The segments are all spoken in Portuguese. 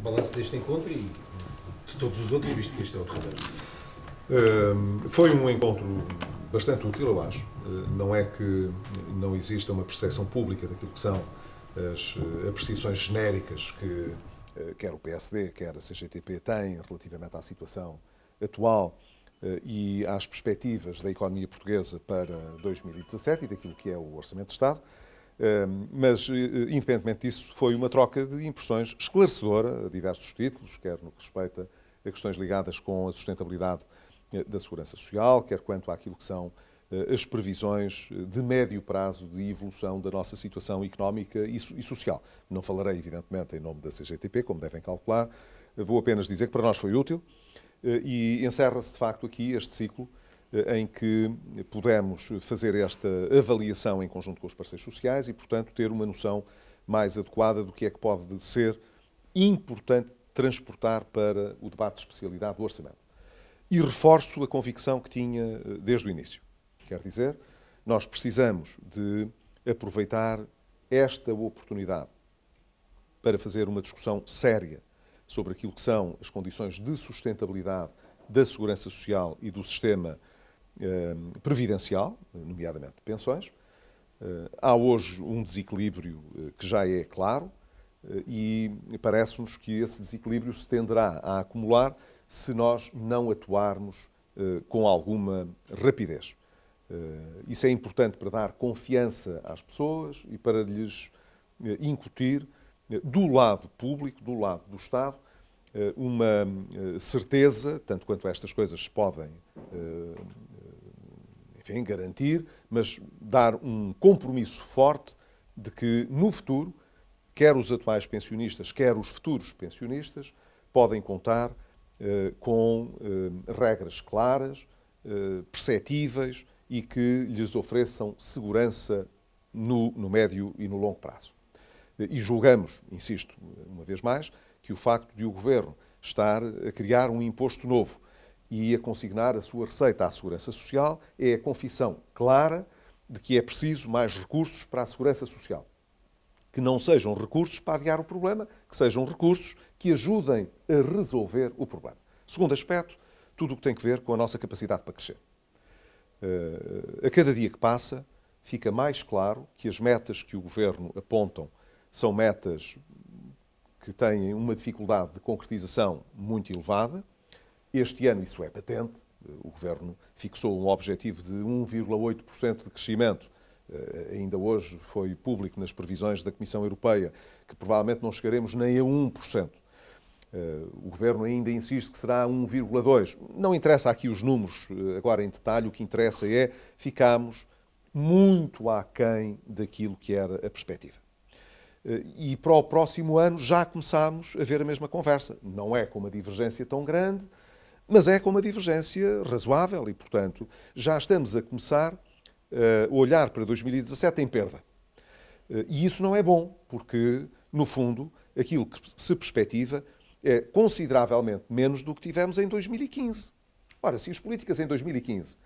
balanço deste encontro e de todos os outros, visto que este é o derradeiro. Foi um encontro bastante útil, eu acho. Não é que não exista uma percepção pública daquilo que são as apreciações genéricas que quer o PSD, quer a CGTP têm relativamente à situação atual e às perspectivas da economia portuguesa para 2017 e daquilo que é o Orçamento de Estado. Mas, independentemente disso, foi uma troca de impressões esclarecedora a diversos títulos, quer no que respeita a questões ligadas com a sustentabilidade da segurança social, quer quanto àquilo que são as previsões de médio prazo de evolução da nossa situação económica e social. Não falarei, evidentemente, em nome da CGTP, como devem calcular. Vou apenas dizer que para nós foi útil e encerra-se, de facto, aqui este ciclo em que pudemos fazer esta avaliação em conjunto com os parceiros sociais e, portanto, ter uma noção mais adequada do que é que pode ser importante transportar para o debate de especialidade do orçamento. E reforço a convicção que tinha desde o início. Quer dizer, nós precisamos de aproveitar esta oportunidade para fazer uma discussão séria sobre aquilo que são as condições de sustentabilidade da segurança social e do sistema previdencial, nomeadamente de pensões. Há hoje um desequilíbrio que já é claro e parece-nos que esse desequilíbrio se tenderá a acumular se nós não atuarmos com alguma rapidez. Isso é importante para dar confiança às pessoas e para lhes incutir, do lado público, do lado do Estado, uma certeza, tanto quanto estas coisas se podem garantir, mas dar um compromisso forte de que, no futuro, quer os atuais pensionistas, quer os futuros pensionistas, podem contar com regras claras, perceptíveis e que lhes ofereçam segurança no médio e no longo prazo. E julgamos, insisto, uma vez mais, que o facto de o Governo estar a criar um imposto novo e a consignar a sua receita à Segurança Social é a confissão clara de que é preciso mais recursos para a Segurança Social. Que não sejam recursos para adiar o problema, que sejam recursos que ajudem a resolver o problema. Segundo aspecto, tudo o que tem a ver com a nossa capacidade para crescer. A cada dia que passa, fica mais claro que as metas que o Governo apontam são metas que têm uma dificuldade de concretização muito elevada. Este ano isso é patente. O Governo fixou um objetivo de 1,8% de crescimento. Ainda hoje foi público nas previsões da Comissão Europeia que provavelmente não chegaremos nem a 1%. O Governo ainda insiste que será 1,2%. Não interessa aqui os números agora em detalhe, o que interessa é ficarmos muito aquém daquilo que era a perspectiva. E para o próximo ano já começámos a ver a mesma conversa. Não é com uma divergência tão grande, mas é com uma divergência razoável e, portanto, já estamos a começar a olhar para 2017 em perda. E isso não é bom, porque, no fundo, aquilo que se perspectiva é consideravelmente menos do que tivemos em 2015. Ora, se as políticas em 2015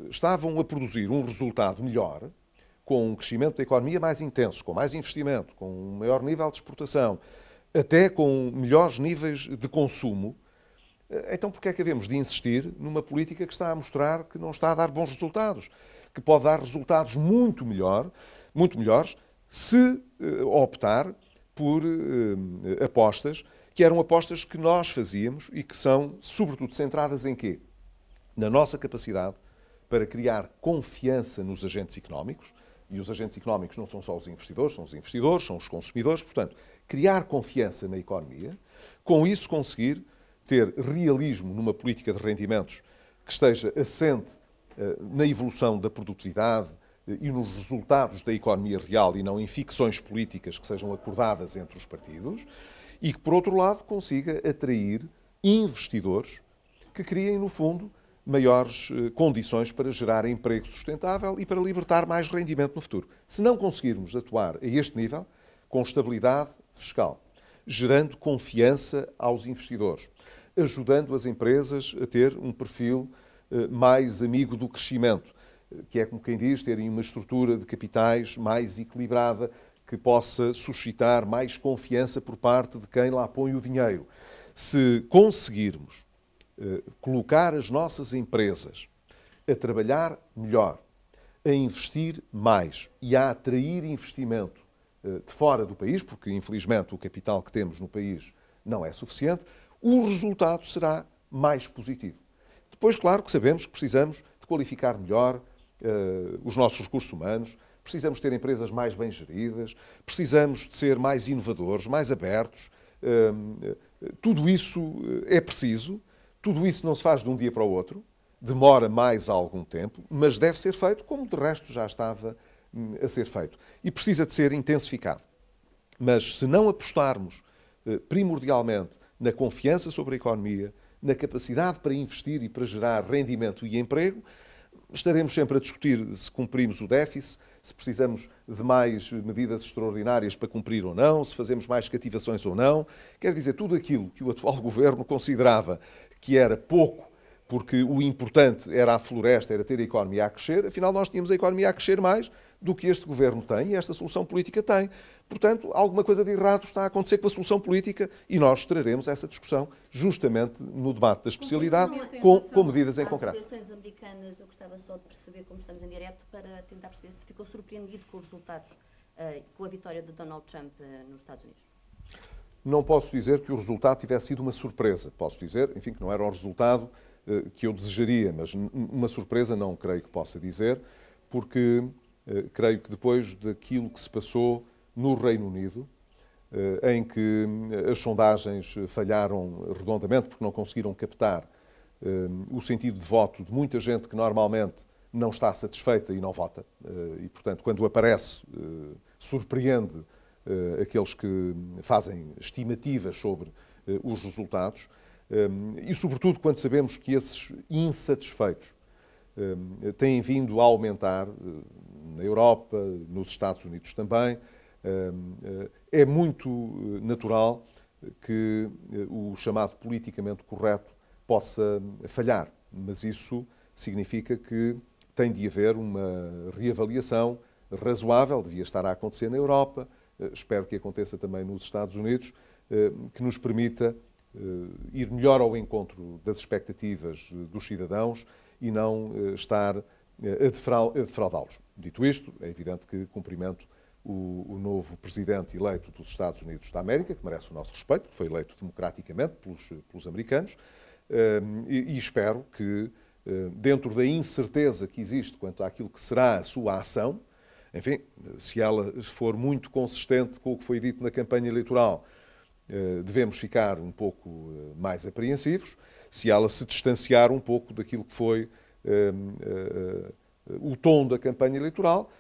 estavam a produzir um resultado melhor, com um crescimento da economia mais intenso, com mais investimento, com um maior nível de exportação, até com melhores níveis de consumo, então porquê é que havemos de insistir numa política que está a mostrar que não está a dar bons resultados, que pode dar resultados muito melhores, se optar por apostas que eram apostas que nós fazíamos e que são, sobretudo, centradas em quê? Na nossa capacidade para criar confiança nos agentes económicos, e os agentes económicos não são só os investidores, são os consumidores, portanto, criar confiança na economia, com isso conseguir ter realismo numa política de rendimentos que esteja assente na evolução da produtividade e nos resultados da economia real e não em ficções políticas que sejam acordadas entre os partidos, e que, por outro lado, consiga atrair investidores que criem, no fundo, maiores condições para gerar emprego sustentável e para libertar mais rendimento no futuro. Se não conseguirmos atuar a este nível, com estabilidade fiscal, gerando confiança aos investidores, ajudando as empresas a ter um perfil mais amigo do crescimento, que é, como quem diz, terem uma estrutura de capitais mais equilibrada, que possa suscitar mais confiança por parte de quem lá põe o dinheiro. Se conseguirmos colocar as nossas empresas a trabalhar melhor, a investir mais e a atrair investimento de fora do país, porque infelizmente o capital que temos no país não é suficiente, o resultado será mais positivo. Depois, claro que sabemos que precisamos de qualificar melhor os nossos recursos humanos, precisamos ter empresas mais bem geridas, precisamos de ser mais inovadores, mais abertos. Tudo isso é preciso, tudo isso não se faz de um dia para o outro, demora mais algum tempo, mas deve ser feito como de resto já estava a ser feito. E precisa de ser intensificado. Mas se não apostarmos primordialmente na confiança sobre a economia, na capacidade para investir e para gerar rendimento e emprego, estaremos sempre a discutir se cumprimos o déficit, se precisamos de mais medidas extraordinárias para cumprir ou não, se fazemos mais cativações ou não. Quer dizer, tudo aquilo que o atual governo considerava que era pouco, porque o importante era a floresta, era ter a economia a crescer, afinal nós tínhamos a economia a crescer mais do que este governo tem e esta solução política tem. Portanto, alguma coisa de errado está a acontecer com a solução política e nós traremos essa discussão justamente no debate da especialidade com medidas em concreto. As eleições americanas, eu gostava só de perceber, como estamos em direto, para tentar perceber se ficou surpreendido com os resultados, com a vitória de Donald Trump nos Estados Unidos. Não posso dizer que o resultado tivesse sido uma surpresa. Posso dizer, enfim, que não era o resultado que eu desejaria, mas uma surpresa não creio que possa dizer, porque creio que depois daquilo que se passou no Reino Unido, em que as sondagens falharam redondamente porque não conseguiram captar o sentido de voto de muita gente que normalmente não está satisfeita e não vota, e, portanto, quando aparece, surpreende aqueles que fazem estimativas sobre os resultados, e, sobretudo, quando sabemos que esses insatisfeitos têm vindo a aumentar na Europa, nos Estados Unidos também, é muito natural que o chamado politicamente correto possa falhar, mas isso significa que tem de haver uma reavaliação razoável, devia estar a acontecer na Europa, espero que aconteça também nos Estados Unidos, que nos permita ir melhor ao encontro das expectativas dos cidadãos e não estar a defraudá-los. Dito isto, é evidente que cumprimento o novo presidente eleito dos Estados Unidos da América, que merece o nosso respeito, que foi eleito democraticamente pelos americanos, e espero que, dentro da incerteza que existe quanto àquilo que será a sua ação, enfim, se ela for muito consistente com o que foi dito na campanha eleitoral, devemos ficar um pouco mais apreensivos. Se ela se distanciar um pouco daquilo que foi o tom da campanha eleitoral,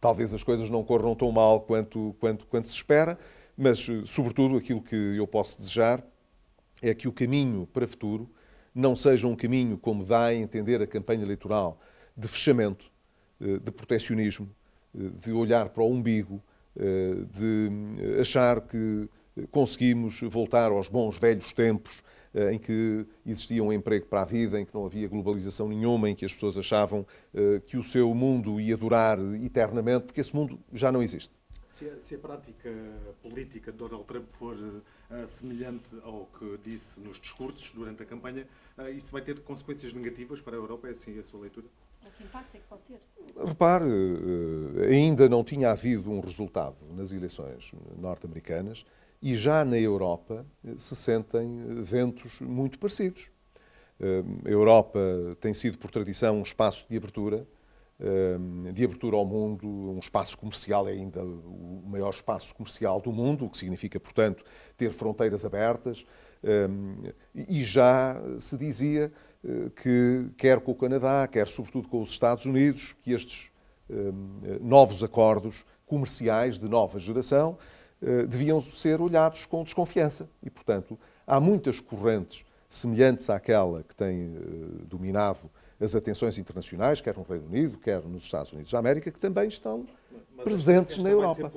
talvez as coisas não corram tão mal quanto se espera, mas, sobretudo, aquilo que eu posso desejar é que o caminho para o futuro não seja um caminho, como dá a entender a campanha eleitoral, de fechamento, de proteccionismo, de olhar para o umbigo, de achar que conseguimos voltar aos bons velhos tempos em que existia um emprego para a vida, em que não havia globalização nenhuma, em que as pessoas achavam que o seu mundo ia durar eternamente, porque esse mundo já não existe. Se a prática política de Donald Trump for semelhante ao que disse nos discursos durante a campanha, isso vai ter consequências negativas para a Europa? É assim a sua leitura? Que impacto é que pode ter? Repare, ainda não tinha havido um resultado nas eleições norte-americanas e já na Europa se sentem ventos muito parecidos. A Europa tem sido, por tradição, um espaço de abertura ao mundo, um espaço comercial, é ainda o maior espaço comercial do mundo, o que significa, portanto, ter fronteiras abertas. E já se dizia que, quer com o Canadá, quer sobretudo com os Estados Unidos, que estes novos acordos comerciais de nova geração deviam ser olhados com desconfiança. E, portanto, há muitas correntes semelhantes àquela que tem dominado as atenções internacionais, quer no Reino Unido, quer nos Estados Unidos da América, que também estão presentes na Europa.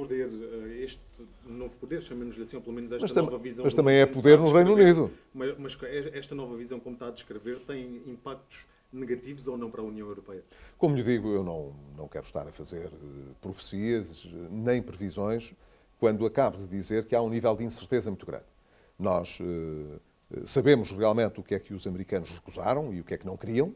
Este novo poder, chamemos-lhe assim, ou pelo menos esta nova visão... Mas também é poder no Reino Unido. Mas esta nova visão, como está a descrever, tem impactos negativos ou não para a União Europeia? Como lhe digo, eu não quero estar a fazer profecias nem previsões quando acabo de dizer que há um nível de incerteza muito grande. Nós sabemos realmente o que é que os americanos recusaram e o que é que não queriam.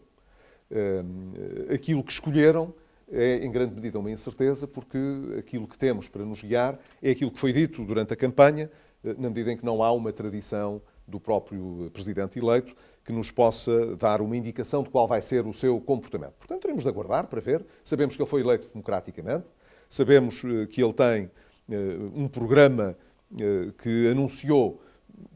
Aquilo que escolheram é, em grande medida, uma incerteza, porque aquilo que temos para nos guiar é aquilo que foi dito durante a campanha, na medida em que não há uma tradição do próprio presidente eleito que nos possa dar uma indicação de qual vai ser o seu comportamento. Portanto, teremos de aguardar para ver. Sabemos que ele foi eleito democraticamente, sabemos que ele tem um programa que anunciou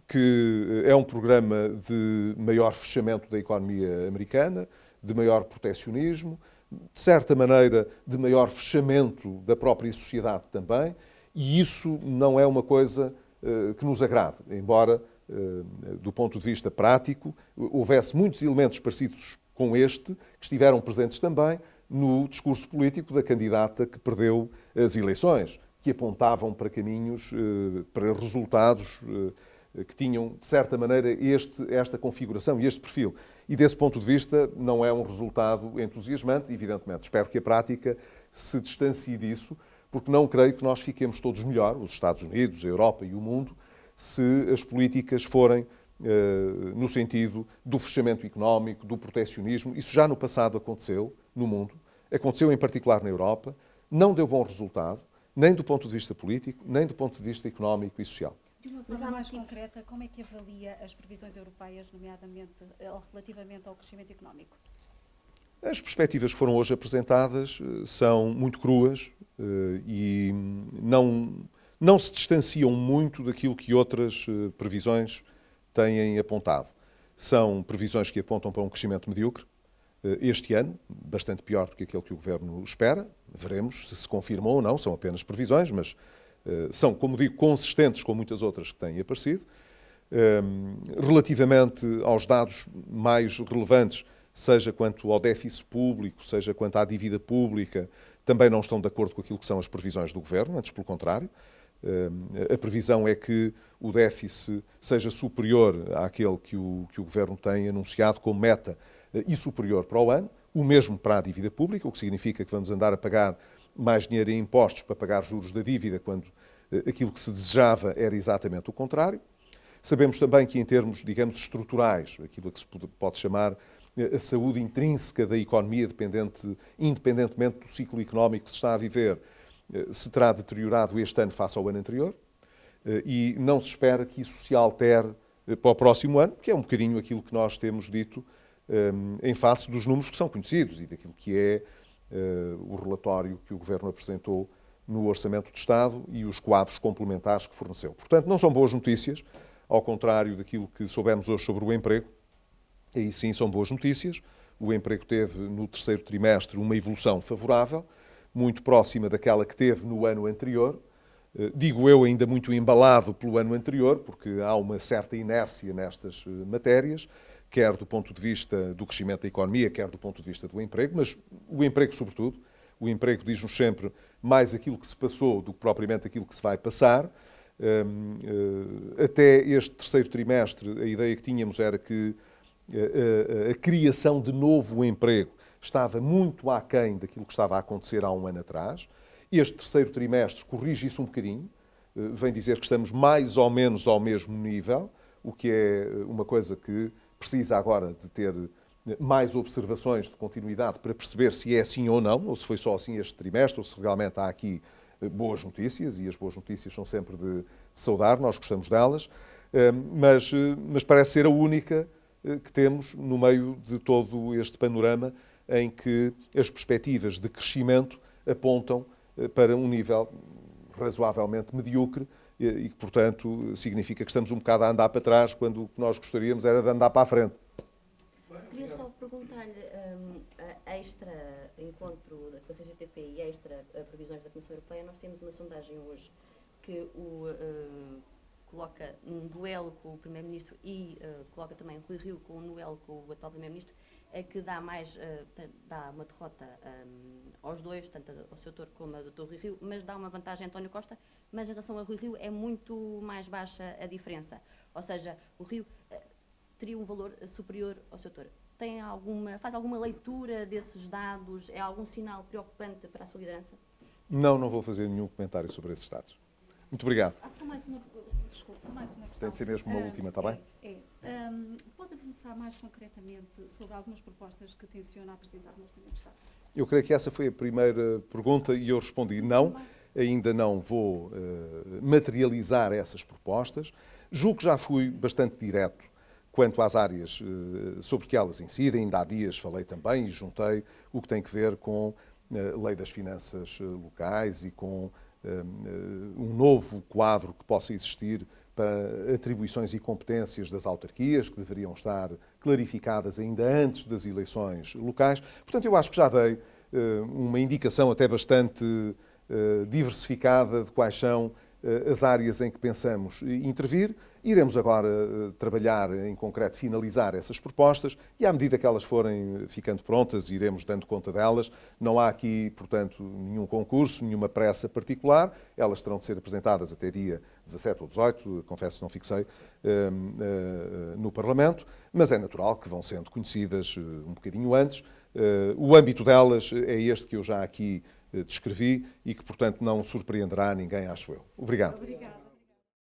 que é um programa de maior fechamento da economia americana, de maior protecionismo, de certa maneira, de maior fechamento da própria sociedade também, e isso não é uma coisa que nos agrade, embora, do ponto de vista prático, houvesse muitos elementos parecidos com este, que estiveram presentes também no discurso político da candidata que perdeu as eleições, que apontavam para caminhos, para resultados que tinham, de certa maneira, esta configuração e este perfil. E, desse ponto de vista, não é um resultado entusiasmante, evidentemente. Espero que a prática se distancie disso, porque não creio que nós fiquemos todos melhor, os Estados Unidos, a Europa e o mundo, se as políticas forem no sentido do fechamento económico, do protecionismo. Isso já no passado aconteceu no mundo, aconteceu em particular na Europa, não deu bom resultado, nem do ponto de vista político, nem do ponto de vista económico e social. De uma forma mais concreta, como é que avalia as previsões europeias, nomeadamente relativamente ao crescimento económico? As perspectivas que foram hoje apresentadas são muito cruas e não se distanciam muito daquilo que outras previsões têm apontado. São previsões que apontam para um crescimento medíocre este ano, bastante pior do que aquele que o Governo espera. Veremos se confirmam ou não, são apenas previsões, mas são, como digo, consistentes com muitas outras que têm aparecido. Relativamente aos dados mais relevantes, seja quanto ao déficit público, seja quanto à dívida pública, também não estão de acordo com aquilo que são as previsões do Governo, antes pelo contrário. A previsão é que o déficit seja superior àquele que o Governo tem anunciado como meta e superior para o ano, o mesmo para a dívida pública, o que significa que vamos andar a pagar mais dinheiro em impostos para pagar juros da dívida, quando aquilo que se desejava era exatamente o contrário. Sabemos também que, em termos, digamos, estruturais, aquilo que se pode chamar a saúde intrínseca da economia, independentemente do ciclo económico que se está a viver, se terá deteriorado este ano face ao ano anterior, e não se espera que isso se altere para o próximo ano, que é um bocadinho aquilo que nós temos dito em face dos números que são conhecidos e daquilo que é o relatório que o Governo apresentou no Orçamento de Estado e os quadros complementares que forneceu. Portanto, não são boas notícias, ao contrário daquilo que soubemos hoje sobre o emprego. Aí sim são boas notícias. O emprego teve, no terceiro trimestre, uma evolução favorável, muito próxima daquela que teve no ano anterior. Digo eu, ainda muito embalado pelo ano anterior, porque há uma certa inércia nestas matérias, quer do ponto de vista do crescimento da economia, quer do ponto de vista do emprego, mas o emprego sobretudo. O emprego diz-nos sempre mais aquilo que se passou do que propriamente aquilo que se vai passar. Até este terceiro trimestre, a ideia que tínhamos era que a criação de novo emprego estava muito aquém daquilo que estava a acontecer há um ano atrás. Este terceiro trimestre corrige isso um bocadinho, vem dizer que estamos mais ou menos ao mesmo nível, o que é uma coisa que precisa agora de ter mais observações de continuidade para perceber se é assim ou não, ou se foi só assim este trimestre, ou se realmente há aqui boas notícias, e as boas notícias são sempre de saudar, nós gostamos delas, mas parece ser a única que temos no meio de todo este panorama em que as perspectivas de crescimento apontam para um nível razoavelmente medíocre e que, portanto, significa que estamos um bocado a andar para trás quando o que nós gostaríamos era de andar para a frente. Queria só perguntar-lhe, a extra encontro da CGTP e extra previsões da Comissão Europeia, nós temos uma sondagem hoje que coloca um duelo com o Primeiro-Ministro e coloca também Rui Rio com um duelo com o atual Primeiro-Ministro, que dá uma derrota aos dois, tanto ao Sr. Touro como ao Dr. Rui Rio, mas dá uma vantagem a António Costa, mas em relação a Rui Rio é muito mais baixa a diferença. Ou seja, o Rio teria um valor superior ao Sr. Touro. faz alguma leitura desses dados? É algum sinal preocupante para a sua liderança? Não vou fazer nenhum comentário sobre esses dados. Muito obrigado. Só mais uma, desculpe, só mais uma questão. Tem de ser mesmo uma última, está bem? Pode avançar mais concretamente sobre algumas propostas que tenciona apresentar no Orçamento de Estado? Eu creio que essa foi a primeira pergunta e eu respondi não, ainda não vou materializar essas propostas. Julgo que já fui bastante direto quanto às áreas sobre que elas incidem. Ainda há dias falei também e juntei o que tem que ver com a Lei das Finanças Locais e com um novo quadro que possa existir para atribuições e competências das autarquias, que deveriam estar clarificadas ainda antes das eleições locais. Portanto, eu acho que já dei uma indicação até bastante diversificada de quais são as áreas em que pensamos intervir. Iremos agora trabalhar em concreto, finalizar essas propostas e, à medida que elas forem ficando prontas, iremos dando conta delas. Não há aqui, portanto, nenhum concurso, nenhuma pressa particular. Elas terão de ser apresentadas até dia 17 ou 18, confesso que não fixei, no Parlamento, mas é natural que vão sendo conhecidas um bocadinho antes. O âmbito delas é este que eu já aqui descrevi e que, portanto, não surpreenderá ninguém, acho eu. Obrigado. Obrigada.